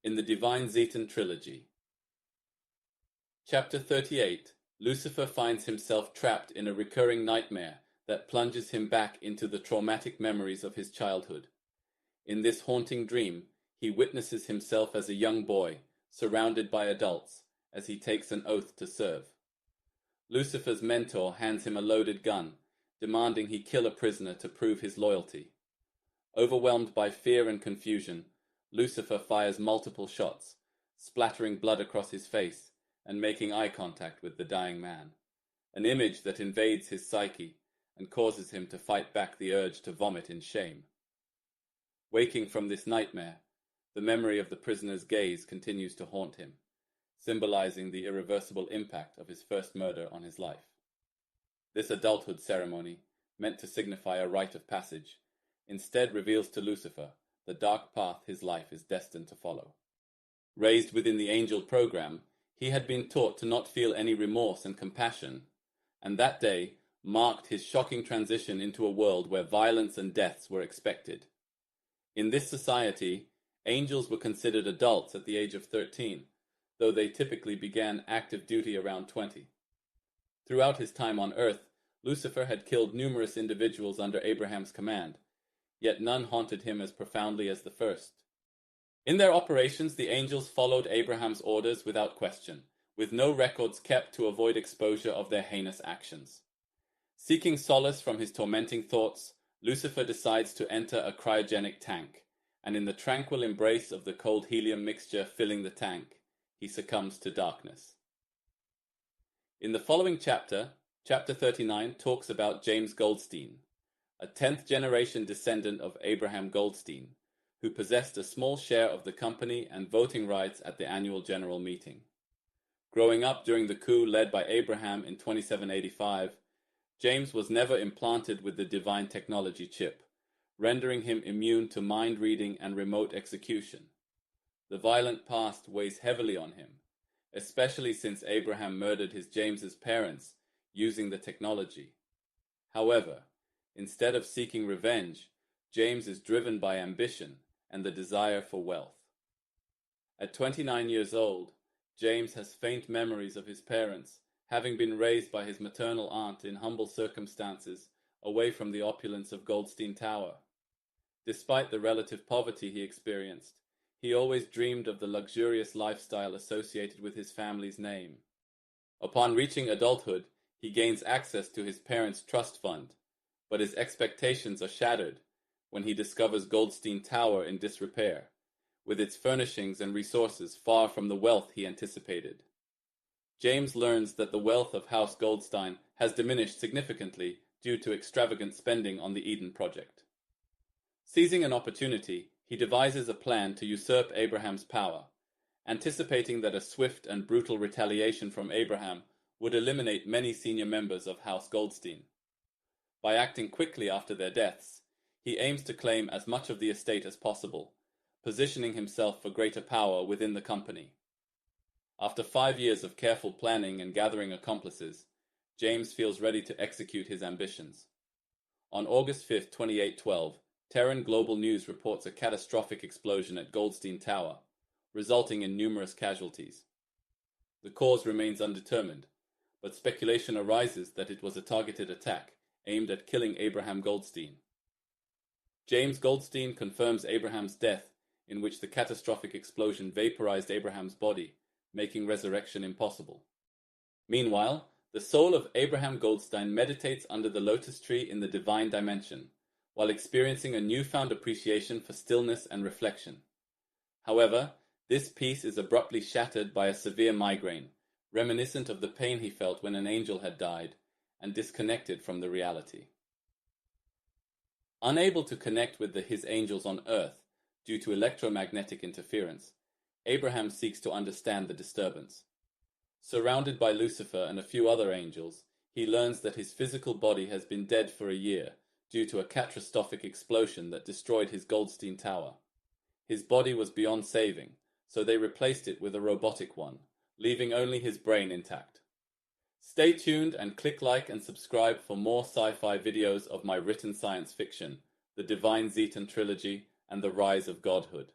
in the Divine Zetan Trilogy. Chapter 38. Lucifer finds himself trapped in a recurring nightmare that plunges him back into the traumatic memories of his childhood. In this haunting dream, he witnesses himself as a young boy, surrounded by adults, as he takes an oath to serve. Lucifer's mentor hands him a loaded gun, demanding he kill a prisoner to prove his loyalty. Overwhelmed by fear and confusion, Lucifer fires multiple shots, splattering blood across his face and making eye contact with the dying man, an image that invades his psyche and causes him to fight back the urge to vomit in shame. Waking from this nightmare, the memory of the prisoner's gaze continues to haunt him, symbolizing the irreversible impact of his first murder on his life. This adulthood ceremony, meant to signify a rite of passage, instead reveals to Lucifer the dark path his life is destined to follow. Raised within the angel program, he had been taught to not feel any remorse and compassion, and that day marked his shocking transition into a world where violence and deaths were expected. In this society, angels were considered adults at the age of 13, though they typically began active duty around 20. Throughout his time on Earth, Lucifer had killed numerous individuals under Abraham's command, yet none haunted him as profoundly as the first. In their operations, the angels followed Abraham's orders without question, with no records kept to avoid exposure of their heinous actions. Seeking solace from his tormenting thoughts, Lucifer decides to enter a cryogenic tank, and in the tranquil embrace of the cold helium mixture filling the tank, he succumbs to darkness. In the following chapter, Chapter 39 talks about James Goldstein, a 10th-generation descendant of Abraham Goldstein, who possessed a small share of the company and voting rights at the annual general meeting. Growing up during the coup led by Abraham in 2785, James was never implanted with the divine technology chip, rendering him immune to mind reading and remote execution. The violent past weighs heavily on him, especially since Abraham murdered James's parents using the technology. However, instead of seeking revenge, James is driven by ambition and the desire for wealth. At 29 years old, James has faint memories of his parents, having been raised by his maternal aunt in humble circumstances away from the opulence of Goldstein Tower. Despite the relative poverty he experienced, he always dreamed of the luxurious lifestyle associated with his family's name. Upon reaching adulthood, he gains access to his parents' trust fund, but his expectations are shattered when he discovers Goldstein Tower in disrepair, with its furnishings and resources far from the wealth he anticipated. James learns that the wealth of House Goldstein has diminished significantly due to extravagant spending on the Eden project. Seizing an opportunity, he devises a plan to usurp Abraham's power, anticipating that a swift and brutal retaliation from Abraham would eliminate many senior members of House Goldstein. By acting quickly after their deaths, he aims to claim as much of the estate as possible, positioning himself for greater power within the company. After 5 years of careful planning and gathering accomplices, James feels ready to execute his ambitions. On August 5, 2812, Terran Global News reports a catastrophic explosion at Goldstein Tower, resulting in numerous casualties. The cause remains undetermined, but speculation arises that it was a targeted attack aimed at killing Abraham Goldstein. James Goldstein confirms Abraham's death, in which the catastrophic explosion vaporized Abraham's body, making resurrection impossible. Meanwhile, the soul of Abraham Goldstein meditates under the lotus tree in the divine dimension, while experiencing a newfound appreciation for stillness and reflection. However, this peace is abruptly shattered by a severe migraine, reminiscent of the pain he felt when an angel had died, and disconnected from the reality. Unable to connect with his angels on Earth due to electromagnetic interference, Abraham seeks to understand the disturbance. Surrounded by Lucifer and a few other angels, he learns that his physical body has been dead for a year due to a catastrophic explosion that destroyed his Goldstein Tower. His body was beyond saving, so they replaced it with a robotic one, leaving only his brain intact. Stay tuned and click like and subscribe for more sci-fi videos of my written science fiction, the Divine Zetan Trilogy, and the Rise of Godhood.